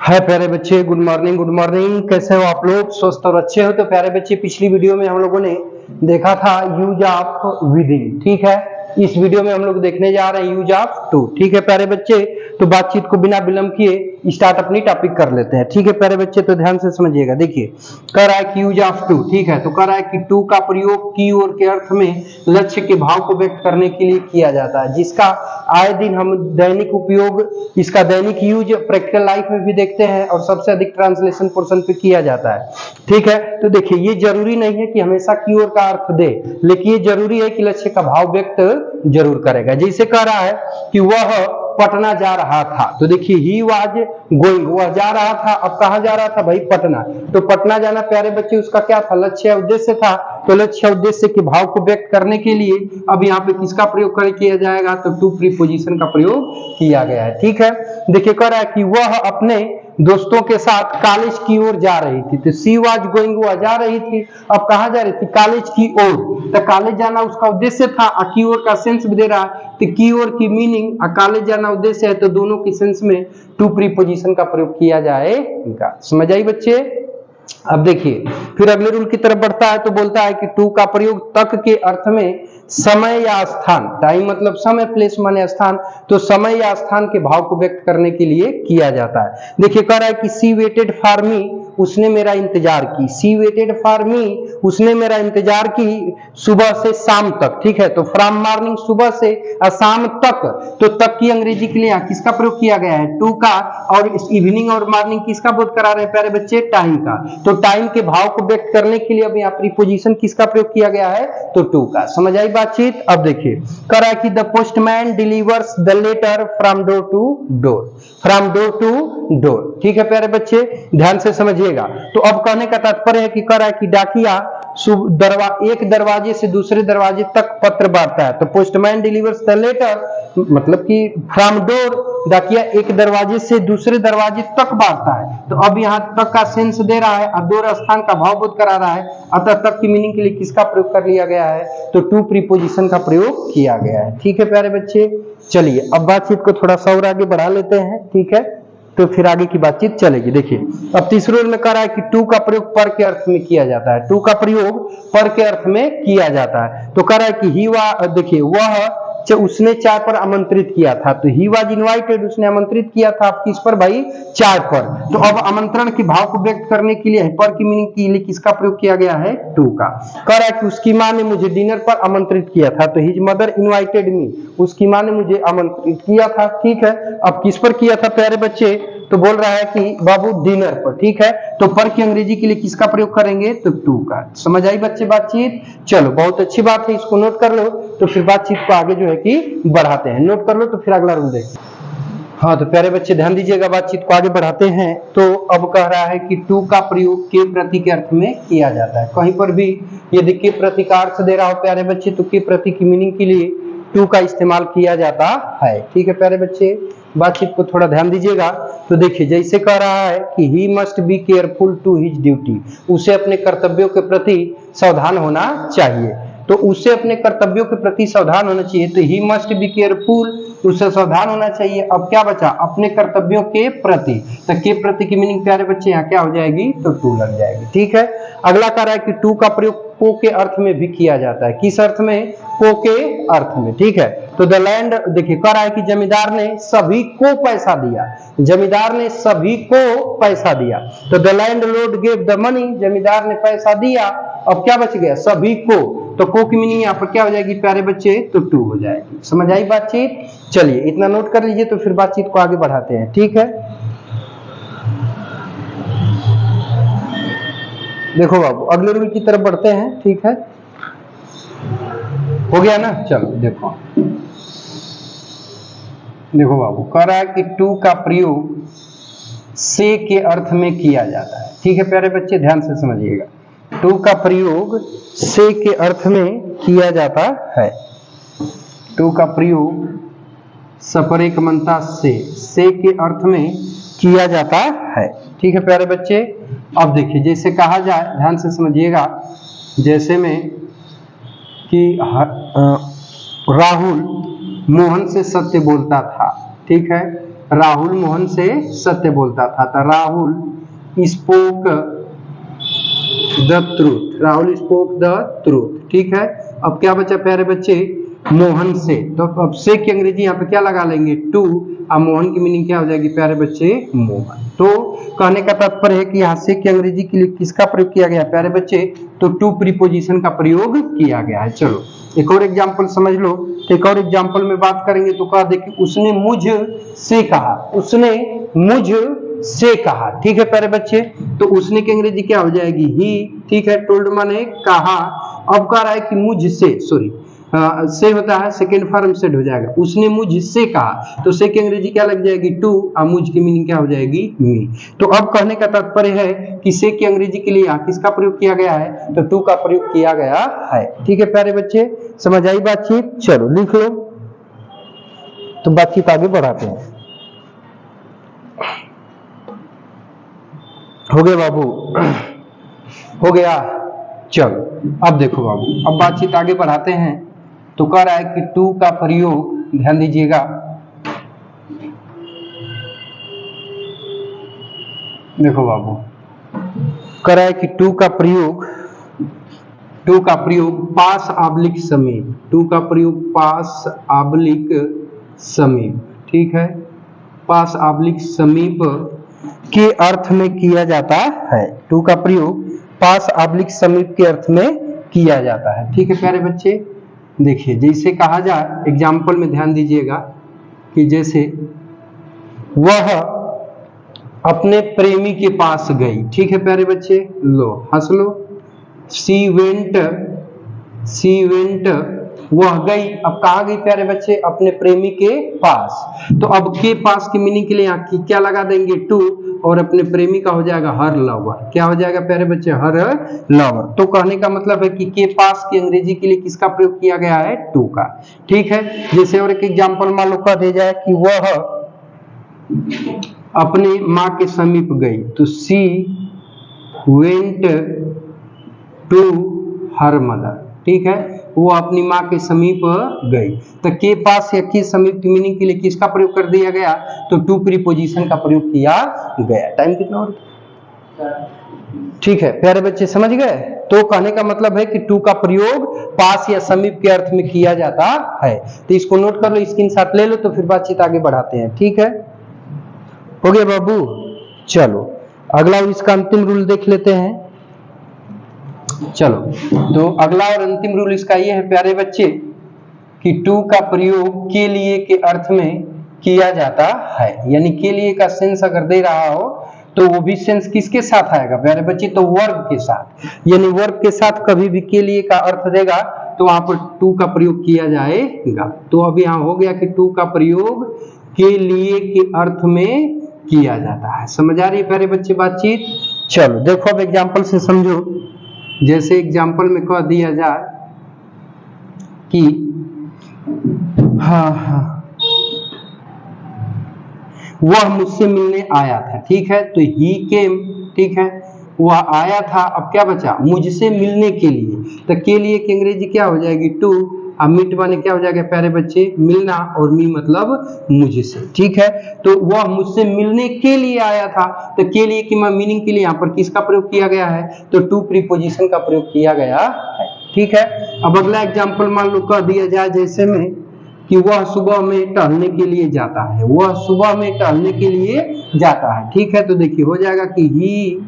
हाय प्यारे बच्चे, good morning. Good morning. कैसे हो आप लोग? स्वस्थ और अच्छे हो? तो प्यारे बच्चे, पिछली वीडियो में हम लोगों ने देखा था यूज ऑफ विदिन, ठीक है। इस वीडियो में हम लोग देखने जा रहे हैं यूज ऑफ टू, ठीक है प्यारे बच्चे। तो बातचीत को बिना विलंब किए स्टार्ट अपनी टॉपिक कर लेते हैं, ठीक है प्यारे बच्चे। तो ध्यान से समझिएगा। देखिए, कह रहा है कि यूज ऑफ टू, ठीक है। तो कह रहा है कि टू का प्रयोग की और के अर्थ में लक्ष्य के भाव को व्यक्त करने के लिए किया जाता है, जिसका आए दिन हम दैनिक उपयोग, इसका दैनिक यूज प्रैक्टिकल लाइफ में भी देखते हैं और सबसे अधिक ट्रांसलेशन पोर्शन पे किया जाता है, ठीक है। तो देखिए, ये जरूरी नहीं है कि हमेशा की ओर का अर्थ दे, लेकिन ये जरूरी है कि लक्ष्य का भाव व्यक्त जरूर करेगा। जैसे कह रहा है कि वह पटना जा रहा था, तो देखिए ही वाज गोइंग, वह जा रहा था। अब कहां जा रहा था भाई? पटना। तो पटना जाना प्यारे बच्चे उसका क्या था? लक्ष्य उद्देश्य था। तो लक्ष्य उद्देश्य के भाव को व्यक्त करने के लिए अब यहाँ पे किसका प्रयोग किया जाएगा? तो टू प्रीपोजिशन का प्रयोग किया गया है, ठीक है। देखिए, कह रहा है कि वह अपने दोस्तों के साथ कॉलेज की ओर जा रही थी। तो सी वाज गोइंग, वह जा रही थी। अब कहां जा रही थी? कॉलेज की ओर। तो कॉलेज जाना उसका उद्देश्य था, की ओर का सेंस भी दे रहा है। तो की ओर की मीनिंग, कॉलेज जाना उद्देश्य है, तो दोनों की सेंस में टू प्रीपोजिशन का प्रयोग किया जाएगा। समझ आई बच्चे? अब देखिए, फिर अगले रूल की तरफ बढ़ता है तो बोलता है कि टू का प्रयोग तक के अर्थ में समय या स्थान, टाइम मतलब समय, प्लेस माने स्थान, तो समय या स्थान के भाव को व्यक्त करने के लिए किया जाता है। देखिए, कह रहा है कि सी वेटेड फॉर मी, उसने मेरा इंतजार की। सी वेटेड फॉर मी, उसने मेरा इंतजार की सुबह से शाम तक, ठीक है। तो फ्रॉम मॉर्निंग, सुबह से शाम तक, तो तक की अंग्रेजी के लिए यहाँ किसका प्रयोग किया गया है? टू का। और इवनिंग और मॉर्निंग किसका बोध करा रहे हैं प्यारे बच्चे? टाइम का। तो टाइम के भाव को व्यक्त करने के लिए अब यहाँ प्रीपोजिशन किसका प्रयोग किया गया है? तो टू का। समझ आई बातचीत? अब देखिए, कह रहा है कि the postman delivers the letter from door to door, from door to door, ठीक है प्यारे बच्चे, ध्यान से समझिएगा। तो अब कहने का तात्पर्य है कि कह रहा है कि डाकिया एक दरवाजे से दूसरे दरवाजे तक पत्र बांटता है। तो पोस्टमैन डिलीवर्स द लेटर मतलब कि फ्रॉम डोर, डाकिया एक दरवाजे से दूसरे दरवाजे तक बांटता है। तो अब यहाँ तक का सेंस दे रहा है और दो स्थान का भाव बोध करा रहा है, अतः तक की मीनिंग के लिए किसका प्रयोग कर लिया गया है? तो टू प्रीपोजिशन का प्रयोग किया गया है, ठीक है प्यारे बच्चे। चलिए, अब बातचीत को थोड़ा सा और आगे बढ़ा लेते हैं, ठीक है। तो फिर आगे की बातचीत चलेगी। देखिए, अब तीसरे रूल में कह रहा है कि टू का प्रयोग पर के अर्थ में किया जाता है। टू का प्रयोग पर के अर्थ में किया जाता है। तो कह रहा है कि ही देखिए, वह उसने चाय पर आमंत्रित किया था। तो ही वाज इनवाइटेड, उसने आमंत्रित किया था। आप किस पर भाई? चाय पर। तो अब आमंत्रण के भाव को व्यक्त करने के लिए पर की मीनिंग के लिए किसका प्रयोग किया गया है? टू का। कह रहा है कि उसकी माँ ने मुझे डिनर पर आमंत्रित किया था। तो हिज मदर इनवाइटेड मी, उसकी माँ ने मुझे आमंत्रित किया था, ठीक है। अब किस पर किया था प्यारे बच्चे? तो बोल रहा है कि बाबू डिनर पर, ठीक है। तो पर की अंग्रेजी के लिए किसका प्रयोग करेंगे? तो टू का। समझ आई बच्चे बातचीत? चलो, बहुत अच्छी बात है, इसको नोट कर लो। तो फिर बातचीत को आगे जो है कि बढ़ाते हैं। नोट कर लो, तो फिर अगला रूल देखते हैं। हाँ, तो प्यारे बच्चे ध्यान दीजिएगा, बातचीत को आगे बढ़ाते हैं। तो अब कह रहा है कि टू का प्रयोग के प्रति के अर्थ में किया जाता है। कहीं पर भी यदि के प्रति का अर्थ दे रहा हो प्यारे बच्चे, तो के प्रति की मीनिंग के लिए टू का इस्तेमाल किया जाता है, ठीक है प्यारे बच्चे। बातचीत को थोड़ा ध्यान दीजिएगा। तो देखिए, जैसे कह रहा है कि he must be careful to his duty, उसे अपने कर्तव्यों के प्रति सावधान होना चाहिए। तो उसे अपने कर्तव्यों के प्रति सावधान होना चाहिए। तो ही मस्ट बी केयरफुल, उससे सावधान होना चाहिए। अब क्या बचा? अपने कर्तव्यों के प्रति। तो के प्रति की मीनिंग प्यारे बच्चे यहाँ क्या हो जाएगी? तो टू लग जाएगी, ठीक है। अगला कह रहा है कि टू का प्रयोग को के अर्थ में भी किया जाता है। किस अर्थ में? को के अर्थ में, ठीक है। तो द लैंड, देखिए, कह रहा है कि जमींदार ने सभी को पैसा दिया। जमींदार ने सभी को पैसा दिया। तो the land Lord gave the money, जमींदार ने पैसा दिया। अब क्या बच गया? सभी को। तो को की मीनिंग यहाँ पर क्या हो जाएगी प्यारे बच्चे? तो टू हो जाएगी। समझ आई बातचीत? चलिए, इतना नोट कर लीजिए, तो फिर बातचीत को आगे बढ़ाते हैं, ठीक है। देखो बाबू, अगले रूल की तरफ बढ़ते हैं, ठीक है। हो गया ना? चलो देखो, देखो बाबू, कह रहा है कि टू का प्रयोग से के अर्थ में किया जाता है, ठीक है प्यारे बच्चे, ध्यान से समझिएगा। टू का प्रयोग से के अर्थ में किया जाता है। टू का प्रयोग सपरेकमंता से के अर्थ में किया जाता है, ठीक है प्यारे बच्चे। अब देखिए, जैसे कहा जाए, ध्यान से समझिएगा, जैसे में कि राहुल मोहन से सत्य बोलता था, ठीक है। राहुल मोहन से सत्य बोलता था, तो Rahul spoke the truth, Rahul spoke the truth. ठीक है, अब क्या बचा प्यारे बच्चे, मोहन से, तो अब से की अंग्रेजी यहाँ पे क्या लगा लेंगे, टू, अब मोहन की मीनिंग क्या हो जाएगी प्यारे बच्चे, मोहन। तो कहने का तात्पर्य है कि यहाँ से की अंग्रेजी के लिए किसका प्रयोग किया गया प्यारे बच्चे, तो टू प्रीपोजिशन का प्रयोग किया गया है। चलो एक और एग्जाम्पल समझ लो, तो एक और एग्जाम्पल में बात करेंगे तो कहा देखिए, उसने मुझ से कहा, उसने मुझ से कहा। ठीक है प्यारे बच्चे, तो उसने की अंग्रेजी क्या हो जाएगी, ही। ठीक है, टोल्ड माने कहा, अब कह रहा है कि मुझसे, सॉरी से होता है सेकेंड फॉर्म सेड हो जाएगा, उसने मुझसे कहा, तो से की अंग्रेजी क्या लग जाएगी, टू, और मुझ की मीनिंग क्या हो जाएगी, मी। तो अब कहने का तात्पर्य है कि से की अंग्रेजी के लिए यहाँ किसका प्रयोग किया गया है, तो टू का प्रयोग किया गया है। ठीक है प्यारे बच्चे, समझ आई बातचीत, चलो लिख लो, तो बातचीत आगे बढ़ाते हैं। हो गया बाबू, हो गया, चलो अब देखो बाबू, अब बातचीत आगे बढ़ाते हैं। तो कह रहा है कि टू का प्रयोग, ध्यान दीजिएगा, देखो बाबू, कह रहा है कि टू का प्रयोग पास आब्लिक समीप, टू का प्रयोग पास आब्लिक समीप, ठीक है, पास आब्लिक समीप के अर्थ में किया जाता है। टू का प्रयोग पास आब्लिक समीप के अर्थ में किया जाता है। ठीक है प्यारे बच्चे, देखिए जैसे कहा जाए एग्जाम्पल में ध्यान दीजिएगा कि जैसे वह अपने प्रेमी के पास गई। ठीक है प्यारे बच्चे, लो हंस लो, सी वेंट, वह गई, अब कहाँ गई प्यारे बच्चे, अपने प्रेमी के पास। तो अब के पास की मीनिंग के लिए यहाँ की क्या लगा देंगे, टू, और अपने प्रेमी का हो जाएगा हर लवर। क्या हो जाएगा प्यारे बच्चे, हर लवर। तो कहने का मतलब है कि के पास की अंग्रेजी के लिए किसका प्रयोग किया गया है, टू का। ठीक है, जैसे और एक एग्जाम्पल मान लो कह दिया जाए कि वह अपने माँ के समीप गई, तो she went to her mother. ठीक है, वो अपनी माँ के समीप गई, तो के पास या के समीप की मीनिंग के लिए किसका प्रयोग कर दिया गया, तो टू प्रीपोजिशन का प्रयोग किया गया। टाइम कितना हो रहा है, ठीक है प्यारे बच्चे समझ गए। तो कहने का मतलब है कि टू का प्रयोग पास या समीप के अर्थ में किया जाता है। तो इसको नोट कर लो, स्क्रीनशॉट ले लो, तो फिर बातचीत आगे बढ़ाते हैं। ठीक है, हो गया बाबू, चलो अगला और इसका अंतिम रूल देख लेते हैं। चलो, तो अगला और अंतिम रूल इसका ये है प्यारे बच्चे कि टू का प्रयोग के लिए के अर्थ में किया जाता है। यानी के लिए का सेंस अगर दे रहा हो तो वो भी सेंस किसके साथ आएगा प्यारे बच्चे, तो वर्ब के साथ। यानी वर्ब के साथ कभी भी के लिए का अर्थ देगा तो वहां पर टू का प्रयोग किया जाएगा। तो अब यहाँ हो गया कि टू का प्रयोग के लिए के अर्थ में किया जाता है। समझ आ रही है प्यारे बच्चे बातचीत। चलो देखो अब एग्जाम्पल से समझो। जैसे एग्जाम्पल में कह दिया जाए कि हाँ वह मुझसे मिलने आया था। ठीक है, तो ही केम, ठीक है, वह आया था। अब क्या बचा, मुझसे मिलने के लिए, तो के लिए की अंग्रेजी क्या हो जाएगी, टू। अब मीट माने क्या हो जाएगा प्यारे बच्चे, मिलना, और मी मतलब मुझसे। ठीक है, तो वह मुझसे मिलने के लिए आया था, तो के लिए की मीनिंग के लिए यहाँ पर किसका प्रयोग किया गया है, तो टू प्रीपोजिशन का प्रयोग किया गया है। ठीक है, अब अगला एग्जाम्पल मान लो कह दिया जाए जैसे में कि वह सुबह में टहलने के लिए जाता है, वह सुबह में टहलने के लिए जाता है। ठीक है, तो देखिए हो जाएगा कि ही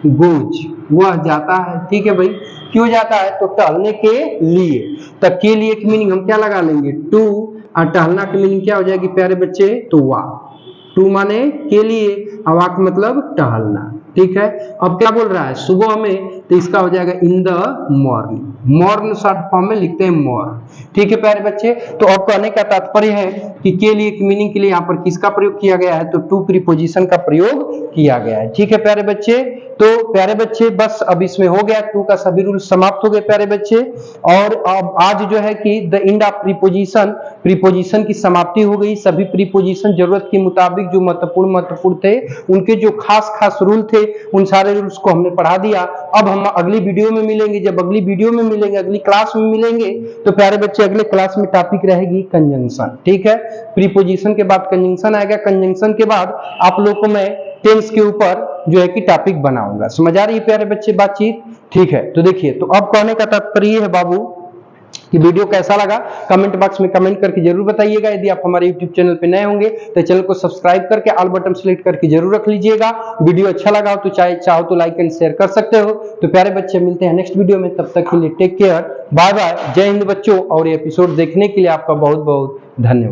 गोज, वह जाता है। ठीक है भाई, क्यों जाता है, तो टहलने के लिए। तब के लिए की मीनिंग हम क्या लगा लेंगे, टू, और टहलना की मीनिंग क्या हो जाएगी प्यारे बच्चे, तो वाक। टू माने के लिए, वाक मतलब टहलना। ठीक है, अब क्या बोल रहा है, सुबह में, तो इसका हो जाएगा in the morning. Morn short form में लिखते हैं मॉर्न। ठीक है प्यारे बच्चे, तो अब कहने का तात्पर्य है कि के लिए की मीनिंग के लिए यहाँ पर किसका प्रयोग किया गया है, तो टू प्रीपोजिशन का प्रयोग किया गया है। ठीक है प्यारे बच्चे, तो प्यारे बच्चे बस अब इसमें हो गया, टू का सभी रूल समाप्त हो गए प्यारे बच्चे। और अब आज जो है कि the end of preposition, preposition की समाप्ति हो गई। सभी प्रीपोजिशन जरूरत के मुताबिक जो महत्वपूर्ण थे, उनके जो खास खास रूल थे, उन सारे रूल्स को हमने पढ़ा दिया। अब हम अगली वीडियो में मिलेंगे। जब अगली वीडियो में मिलेंगे, अगली क्लास में मिलेंगे, तो प्यारे बच्चे अगले क्लास में टॉपिक रहेगी कंजंक्शन। ठीक है, प्रीपोजिशन के बाद कंजंक्शन आएगा। कंजंक्शन के बाद आप लोग को मैं टेंस के ऊपर जो है कि टॉपिक बनाऊंगा। समझ आ रही है प्यारे बच्चे बातचीत? ठीक है, तो देखिए, तो अब कहने का तात्पर्य है बाबू कि वीडियो कैसा लगा कमेंट बॉक्स में कमेंट करके जरूर बताइएगा। यदि आप हमारे यूट्यूब चैनल पे नए होंगे तो चैनल को सब्सक्राइब करके ऑल बटन सेलेक्ट करके जरूर रख लीजिएगा। वीडियो अच्छा लगा हो तो चाहो तो लाइक एंड शेयर कर सकते हो। तो प्यारे बच्चे मिलते हैं नेक्स्ट वीडियो में, तब तक के लिए टेक केयर, बाय बाय, जय हिंद बच्चों। और ये एपिसोड देखने के लिए आपका बहुत बहुत धन्यवाद।